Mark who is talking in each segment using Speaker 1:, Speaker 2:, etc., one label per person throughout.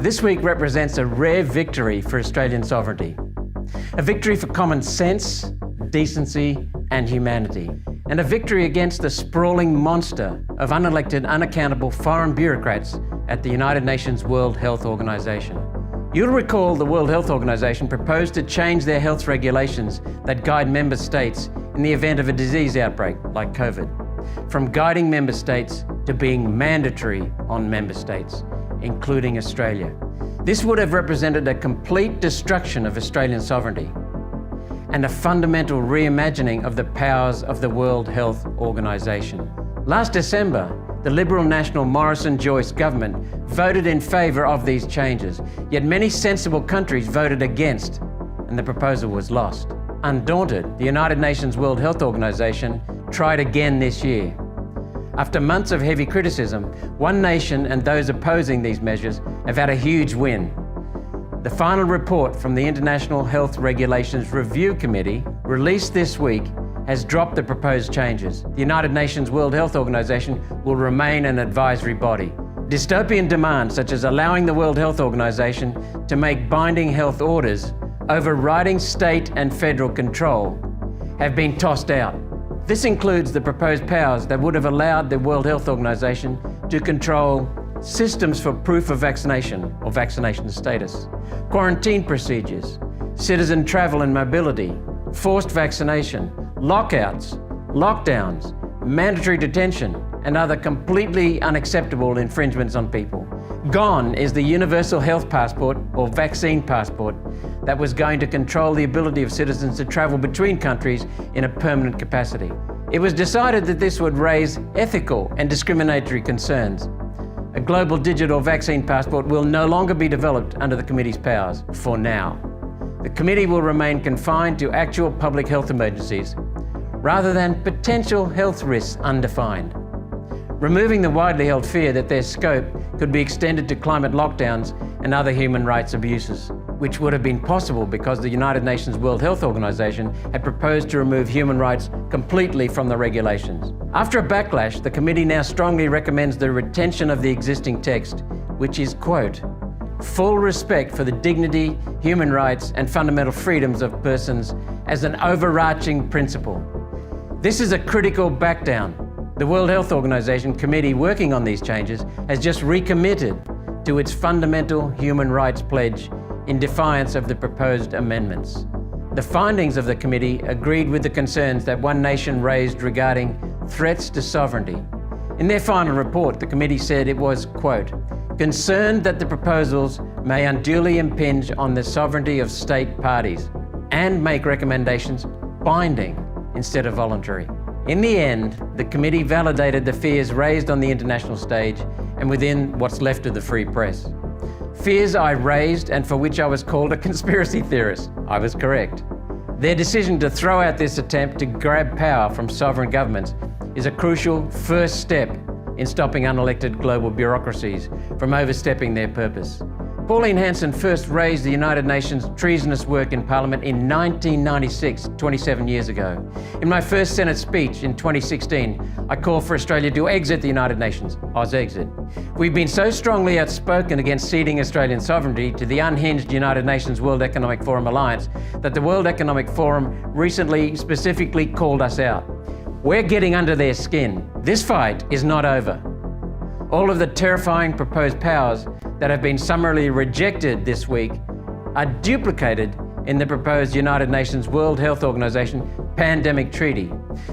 Speaker 1: This week represents a rare victory for Australian sovereignty. A victory for common sense, decency and humanity. And a victory against the sprawling monster of unelected, unaccountable foreign bureaucrats at the United Nations World Health Organization. You'll recall the World Health Organization proposed to change their health regulations that guide member states in the event of a disease outbreak like COVID. From guiding member states to being mandatory on member states, including Australia. This would have represented a complete destruction of Australian sovereignty and a fundamental reimagining of the powers of the World Health Organization. Last December, the Liberal National Morrison-Joyce government voted in favour of these changes, yet many sensible countries voted against, and the proposal was lost. Undaunted, the United Nations World Health Organization tried again this year. After months of heavy criticism, one nation and those opposing these measures have had a huge win. The final report from the International Health Regulations Review Committee, released this week, has dropped the proposed changes. The United Nations World Health Organization will remain an advisory body. Dystopian demands such as allowing the World Health Organization to make binding health orders overriding state and federal control have been tossed out. This includes the proposed powers that would have allowed the World Health Organization to control systems for proof of vaccination or vaccination status, quarantine procedures, citizen travel and mobility, forced vaccination, lockouts, lockdowns, mandatory detention, and other completely unacceptable infringements on people. Gone is the universal health passport or vaccine passport that was going to control the ability of citizens to travel between countries in a permanent capacity. It was decided that this would raise ethical and discriminatory concerns. A global digital vaccine passport will no longer be developed under the committee's powers, for now. The committee will remain confined to actual public health emergencies, rather than potential health risks undefined. Removing the widely held fear that their scope could be extended to climate lockdowns and other human rights abuses, which would have been possible because the United Nations World Health Organization had proposed to remove human rights completely from the regulations. After a backlash, the committee now strongly recommends the retention of the existing text, which is, quote, full respect for the dignity, human rights and fundamental freedoms of persons as an overarching principle. This is a critical backdown. The World Health Organization committee working on these changes has just recommitted to its fundamental human rights pledge in defiance of the proposed amendments. The findings of the committee agreed with the concerns that One Nation raised regarding threats to sovereignty. In their final report, the committee said it was, quote, concerned that the proposals may unduly impinge on the sovereignty of state parties and make recommendations binding instead of voluntary. In the end, the committee validated the fears raised on the international stage and within what's left of the free press. Fears I raised and for which I was called a conspiracy theorist. I was correct. Their decision to throw out this attempt to grab power from sovereign governments is a crucial first step in stopping unelected global bureaucracies from overstepping their purpose. Pauline Hanson first raised the United Nations treasonous work in Parliament in 1996, 27 years ago. In my first Senate speech in 2016, I called for Australia to exit the United Nations, Auxexit. We've been so strongly outspoken against ceding Australian sovereignty to the unhinged United Nations World Economic Forum alliance that the World Economic Forum recently specifically called us out. We're getting under their skin. This fight is not over. All of the terrifying proposed powers that have been summarily rejected this week are duplicated in the proposed United Nations World Health Organization Pandemic Treaty.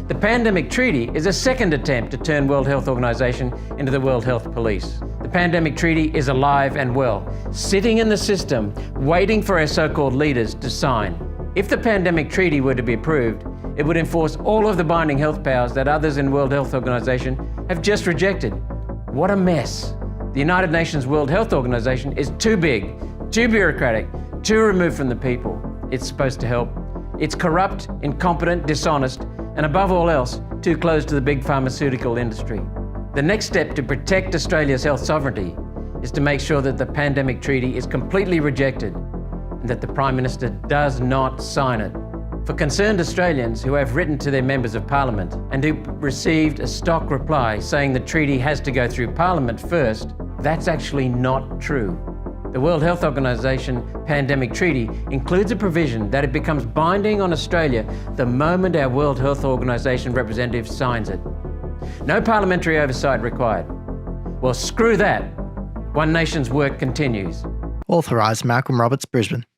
Speaker 1: The Pandemic Treaty is a second attempt to turn World Health Organization into the World Health Police. The Pandemic Treaty is alive and well, sitting in the system, waiting for our so-called leaders to sign. If the Pandemic Treaty were to be approved, it would enforce all of the binding health powers that others in World Health Organization have just rejected. What a mess. The United Nations World Health Organization is too big, too bureaucratic, too removed from the people it's supposed to help. It's corrupt, incompetent, dishonest, and above all else, too close to the big pharmaceutical industry. The next step to protect Australia's health sovereignty is to make sure that the Pandemic Treaty is completely rejected and that the Prime Minister does not sign it. For concerned Australians who have written to their members of Parliament and who received a stock reply saying the treaty has to go through Parliament first, that's actually not true. The World Health Organization Pandemic Treaty includes a provision that it becomes binding on Australia the moment our World Health Organization representative signs it. No parliamentary oversight required. Well, screw that. One Nation's work continues.
Speaker 2: Authorised Malcolm Roberts, Brisbane.